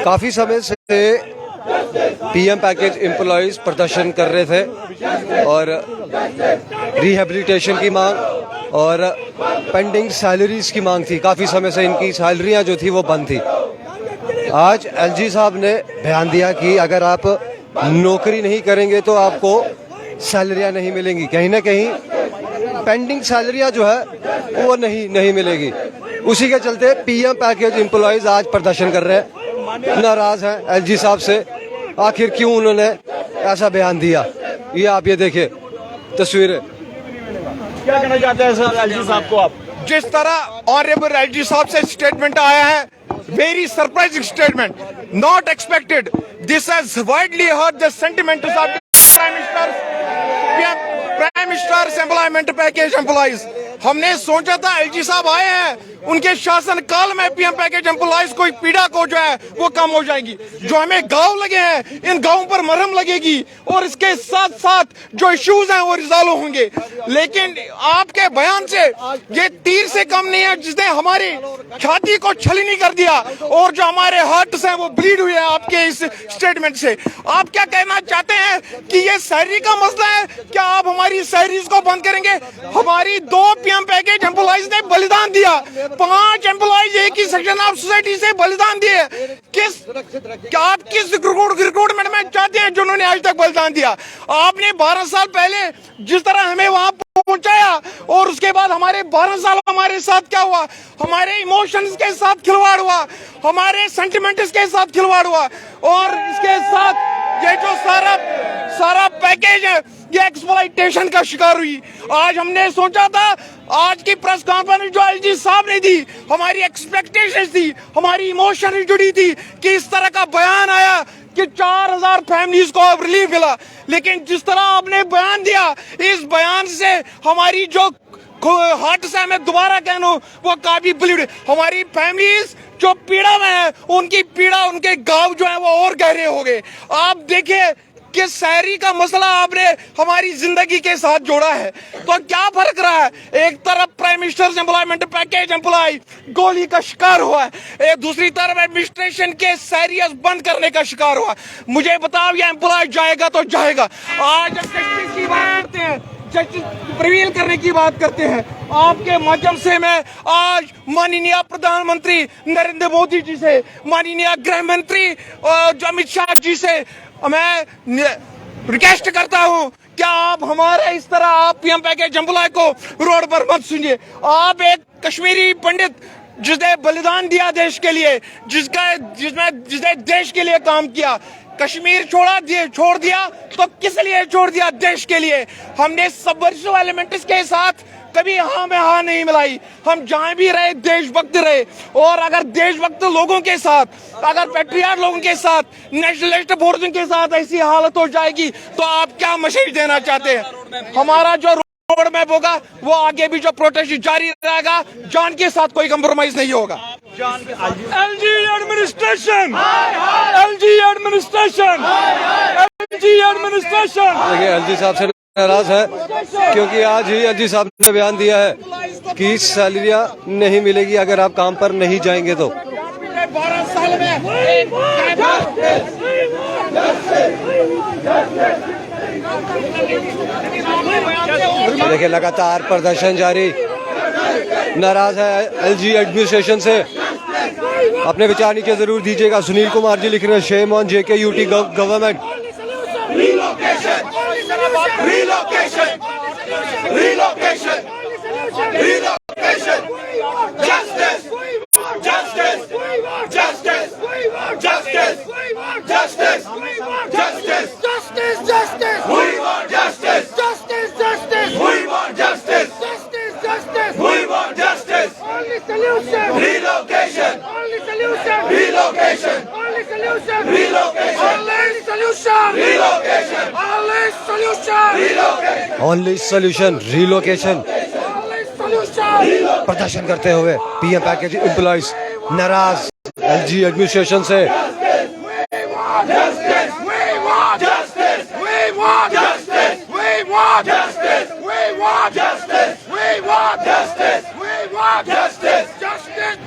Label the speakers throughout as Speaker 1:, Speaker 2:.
Speaker 1: काफी समय से पीएम पैकेज एम्प्लॉइज प्रदर्शन कर रहे थे और रिहेबिलिटेशन की मांग और पेंडिंग सैलरीज की मांग थी। काफी समय से इनकी सैलरियां जो थी वो बंद थी। आज एलजी साहब ने बयान दिया कि अगर आप नौकरी नहीं करेंगे तो आपको सैलरियां नहीं मिलेंगी। कहीं ना कहीं पेंडिंग सैलरियां जो है वो नहीं मिलेगी। उसी के चलते पीएम पैकेज एम्प्लॉइज आज प्रदर्शन कर रहे हैं, नाराज हैं एलजी साहब से। आखिर क्यों उन्होंने ऐसा बयान दिया, ये देखिए तस्वीरें।
Speaker 2: क्या कहना चाहते हैं सर एलजी साहब को आप?
Speaker 3: जिस तरह ऑनरेबल एलजी साहब से स्टेटमेंट आया है, very surprising statement, not expected. This has widely hurt the sentiment of prime minister's employment package employees. हमने सोचा था एलजी साहब आए हैं, उनके शासन काल में पीएम पैकेज एम्प्लॉइज को पीड़ा को जो है वो कम हो जाएगी। जो हमें गांव लगे हैं, इन गांवों पर मरहम लगेगी और इसके साथ साथ जो इश्यूज हैं वो रिजॉल्व होंगे। लेकिन आपके बयान से ये तीर से कम नहीं है जिसने हमारी छाती को छलनी कर दिया और जो हमारे हार्ट्स हैं वो ब्लीड हुए हैं आपके इस स्टेटमेंट से। आप क्या कहना चाहते हैं कि ये सैलरी का मसला है? क्या आप हमारी सैलरीज को बंद करेंगे? हमारी 2 पीएम पैकेज एम्प्लॉइज ने बलिदान दिया, 5 एम्प्लॉइज एक ही सेक्शन ऑफ सोसाइटी से बलिदान दिए। आप किस रिक्रूटमेंट में चाहते हैं जिन्होंने आज तक बलिदान दिया? आपने 12 साल पहले जिस तरह हमें वहां पहुंचाया और उसके बाद हमारे 12 साल हमारे साथ क्या हुआ? हमारे इमोशंस के साथ खिलवाड़ हुआ, हमारे सेंटिमेंट्स के साथ खिलवाड़ हुआ और इसके साथ ये जो सारा पैकेज है ये एक्सप्लॉइटेशन का शिकार हुई। आज हमने सोचा था, आज की प्रेस कॉन्फ्रेंस जो एलजी साहब ने दी, हमारी एक्सपेक्टेशन थी, हमारी इमोशन जुड़ी थी कि इस तरह का बयान आया कि 4000 फैमिलीज को अब रिलीफ मिला। लेकिन जिस तरह आपने बयान दिया, इस बयान से हमारी जो हार्ट से मैं दोबारा कहूं वो काफी ब्लीड, हमारी फैमिलीज जो पीड़ा में है उनकी पीड़ा, उनके गांव जो है वो और गहरे हो गए। आप देखिए कि सैलरी का मसला आपने हमारी जिंदगी के साथ जोड़ा है, तो क्या फर्क रहा है? एक तरफ prime minister's employment package employee गोली का शिकार हुआ है, एक दूसरी तरफ एडमिनिस्ट्रेशन के सैलरियां बंद करने का शिकार हुआ। मुझे बताओ ये एम्प्लॉय जाएगा तो जाएगा। आज जस्टिस की बात करते हैं, जस्टिस प्रिवेल करने की बात करते हैं, आपके माध्यम से मैं आज माननीय प्रधानमंत्री नरेंद्र मोदी जी से, माननीय गृह मंत्री अमित शाह जी से मैं रिक्वेस्ट करता हूं, क्या आप हमारे इस तरह आप पीएम पैकेज एम्प्लॉय को रोड पर मत सुनिए। आप एक कश्मीरी पंडित जिसने बलिदान दिया देश के लिए, जिसने देश के लिए काम किया, कश्मीर छोड़ दिया तो किस लिए छोड़ दिया? देश के लिए। हमने सबवर्सिव एलिमेंट्स के साथ कभी हाँ में हाँ नहीं मिलाई। हम जहां भी रहे देशभक्त रहे, और अगर देशभक्त लोगों के साथ, अगर पैट्रियट लोगों के साथ, नेशनलिस्ट फोर्स के साथ ऐसी हालत हो जाएगी तो आप क्या मैसेज देना चाहते हैं? हमारा जो रोड मैप होगा वो आगे भी जो प्रोटेस्ट जारी रहेगा, जान के साथ कोई कंप्रोमाइज नहीं होगा।
Speaker 2: LG administration, LG administration, LG administration.
Speaker 1: देखिए एलजी साहब से नाराज है क्योंकि आज ही एलजी साहब ने बयान दिया है कि सैलरियां नहीं मिलेगी अगर आप काम पर नहीं जाएंगे तो।
Speaker 3: 12 साल में
Speaker 1: देखिए लगातार प्रदर्शन जारी, नाराज है एलजी एडमिनिस्ट्रेशन से। अपने विचार नीचे जरूर दीजिएगा। सुनील कुमार जी लिख रहे हैं, shame on JK UT government.
Speaker 3: Relocation! Relocation! Relocation! Relocation! Justice! Justice! Justice! Justice! Justice! Justice! Justice! Justice! We want justice! Justice! Justice! We want justice! Justice! Justice! We want justice! Only solution! Relocation! Only solution! Relocation! Only solution! Relocation! Only solution! Relocation! Only solution! Relocation!
Speaker 1: Only solution relocation. प्रदर्शन करते हुए PM package employees नाराज LG administration से।
Speaker 3: We want justice!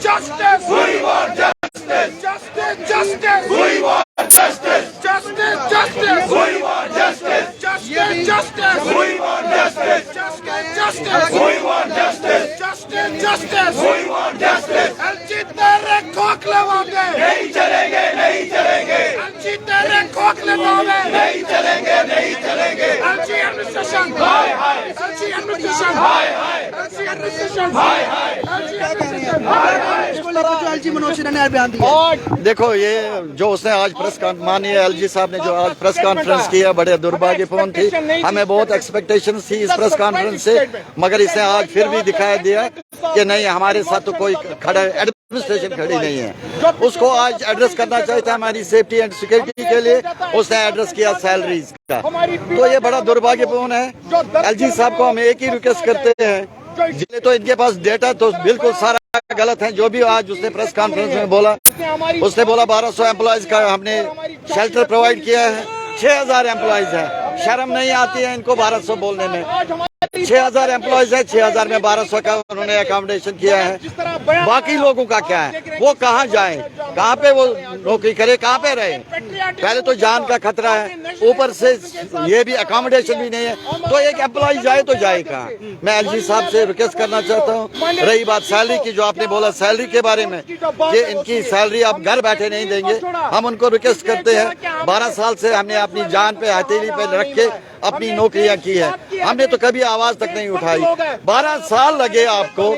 Speaker 3: Justice. We want justice. Justice. Justice. We want justice. Justice. Justice. We want justice. Justice. Justice. We want justice. Justice. Justice. We want justice. Justice. Justice. We want justice. LG तेरे खोखले वादे नहीं चलेंगे, नहीं चलेंगे। LG तेरे खोखले वादे नहीं चलेंगे, नहीं चलेंगे। एलजी एडमिनिस्ट्रेशन हाय हाय। एलजी एडमिनिस्ट्रेशन हाय हाय। एलजी एडमिनिस्ट्रेशन हाय हाय। एलजी एडमिनिस्ट्रेशन हाय हाय।
Speaker 4: इसको लेकर जो एलजी मनोज सिन्हा ने बयान दिया।
Speaker 5: देखो ये जो उसने आज प्रेस माननीय एलजी साहब ने जो आज प्रेस कॉन्फ्रेंस किया बड़े दुर्भाग्यपूर्ण थी। हमें बहुत एक्सपेक्टेशन थी इस प्रेस कॉन्फ्रेंस से, मगर इसने आज फिर भी दिखाई दिया कि नहीं हमारे साथ तो कोई खड़ा एडमिनिस्ट्रेशन खड़ी नहीं है। उसको आज एड्रेस करना चाहिए था हमारी सेफ्टी एंड सिक्योरिटी के लिए, उसने एड्रेस किया सैलरीज का। तो ये बड़ा दुर्भाग्यपूर्ण है। एलजी साहब को हम एक ही रिक्वेस्ट करते हैं, जिन्हें तो इनके पास डेटा तो बिल्कुल सारा गलत है। जो भी आज उसने प्रेस कॉन्फ्रेंस में बोला, उसने बोला 1200 एम्प्लॉयज का हमने शेल्टर प्रोवाइड किया है, 6000 एम्प्लॉयज है। शर्म नहीं आती है इनको 1200 बोलने में। 6000 एम्प्लॉयज है, 6000 में 1200 का उन्होंने अकोमोडेशन किया है। बाकी लोगों का क्या है, वो कहाँ जाए, कहाँ पे वो नौकरी करे, कहाँ पे रहे। पहले तो जान का खतरा है, ऊपर से ये भी अकोमोडेशन भी नहीं है, तो एक एम्प्लॉय जाए तो जाए कहाँ। मैं एलजी साहब से रिक्वेस्ट करना चाहता हूँ। रही बात सैलरी की, जो आपने बोला सैलरी के बारे में कि इनकी सैलरी आप घर बैठे नहीं देंगे, हम उनको रिक्वेस्ट करते हैं। 12 साल से हमने अपनी जान पे हथेली पे रख के अपनी नौकरियां की है, हमने तो कभी आवाज तक नहीं उठाई। 12 साल लगे आपको,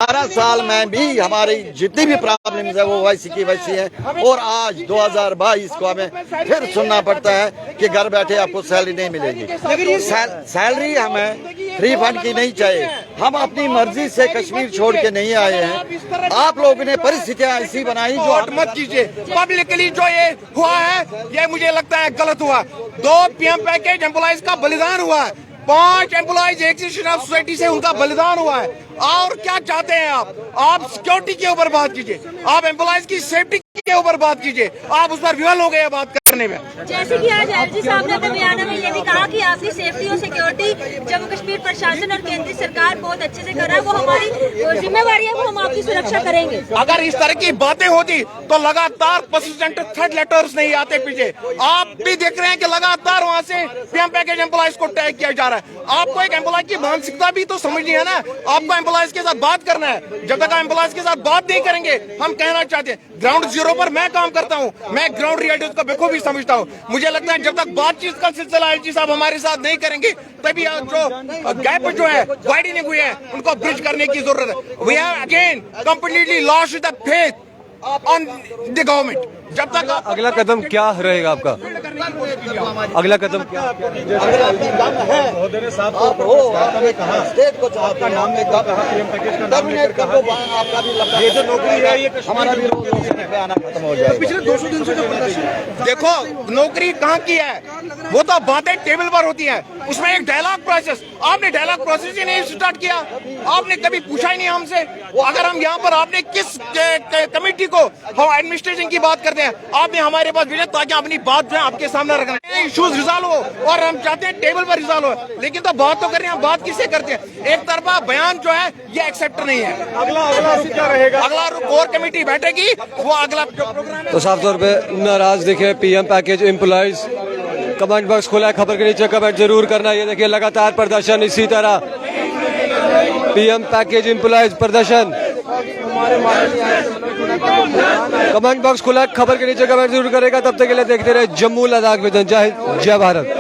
Speaker 5: 12 साल में भी हमारी जितनी भी प्रॉब्लम्स है वो वैसी की वैसी है। और आज 2022 को हमें फिर सुनना पड़ता है कि घर बैठे आपको सैलरी नहीं मिलेगी। सैलरी हमें रिफंड की नहीं चाहिए। हम अपनी मर्जी से कश्मीर छोड़ के नहीं आए हैं। आप लोगों ने परिस्थितियां ऐसी बनाई जो मत कीजिए। पब्लिकली जो ये हुआ है, ये मुझे लगता है गलत हुआ। 2 पीएम पैकेज एम्प्लॉयज का बलिदान हुआ है। 5 एम्प्लॉयज एसोसिएशन ऑफ सोसाइटी से उनका बलिदान हुआ है। और क्या चाहते हैं आप सिक्योरिटी के ऊपर बात कीजिए, आप एम्प्लॉयज की सेफ्टी के ऊपर बात कीजिए। आप उस पर विवल हो गए बात करने में।
Speaker 6: जैसे कि आज एलजी साहब ने अपने बयान में ये भी कहा कि आपकी सेफ्टी और सिक्योरिटी जम्मू कश्मीर प्रशासन और केंद्रीय सरकार बहुत अच्छे से कर रहा है, वो हमारी जिम्मेवारी है, वो हम आपकी सुरक्षा करेंगे।
Speaker 3: अगर इस तरह की बातें होती तो लगातार परसिस्टेंट थ्रेट लेटर्स नहीं आते पीछे। आप भी देख रहे हैं कि लगातार वहाँ से पीएम पैकेज एम्प्लॉयज को टैग किया जा रहा है। आपको एक एम्प्लॉय की मानसिकता भी तो समझनी है ना। आपको एम्प्लॉयज के साथ बात करना है। जब तक एम्प्लॉयज के साथ बात नहीं करेंगे, हम कहना चाहते हैं ग्राउंड जीरो पर मैं काम करता हूं, मैं ग्राउंड रियलिटी को बखूबी समझता हूं। मुझे लगता है जब तक बातचीत का सिलसिला एलजी साहब हमारे साथ नहीं करेंगे, तभी जो गैप जो है वाइडनिंग हुई है, उनको ब्रिज करने की जरूरत है। We have again completely lost the faith on the government. जब तक
Speaker 1: अगला कदम क्या रहेगा आपका? अगला कदम क्या?
Speaker 5: स्टेट को आपका नाम में टर्मिनेट कर दो, आपका भी ये जो नौकरी है ये हमारा भी पे आना खत्म हो जाएगा।
Speaker 4: पिछले 200 दिन से जो
Speaker 3: देखो नौकरी कहाँ की है, वो तो बातें टेबल पर होती हैं। उसमें एक डायलॉग प्रोसेस, आपने डायलॉग प्रोसेस ही नहीं स्टार्ट किया। आपने कभी पूछा ही नहीं हमसे। अगर हम यहाँ पर आपने किस कमेटी को हम एडमिनिस्ट्रेशन की बात करते हैं, आपने हमारे पास भेजा ताकि अपनी बात जो है आपके सामने रखना है, इश्यूज रिजॉल्व हो, और हम चाहते हैं टेबल पर रिजॉल्व हो। लेकिन तो बात तो कर रहे हैं, हम बात किससे करते हैं? एक तरफा बयान जो है ये एक्सेप्ट नहीं है।
Speaker 2: अगला क्या रहेगा?
Speaker 3: अगला कोर कमेटी बैठेगी, वो अगला प्रोग्राम है।
Speaker 1: तो साफ तौर पे नाराज दिखे PM package employees. Comment box खुला है, खबर के नीचे कमेंट जरूर करना। ये देखिए लगातार प्रदर्शन इसी तरह, पीएम पैकेज एम्प्लॉयज प्रदर्शन। कमेंट बॉक्स खुला है, खबर के नीचे कमेंट जरूर करेगा। तब तक के लिए देखते रहे जम्मू लद्दाख में। जय हिंद, जय भारत।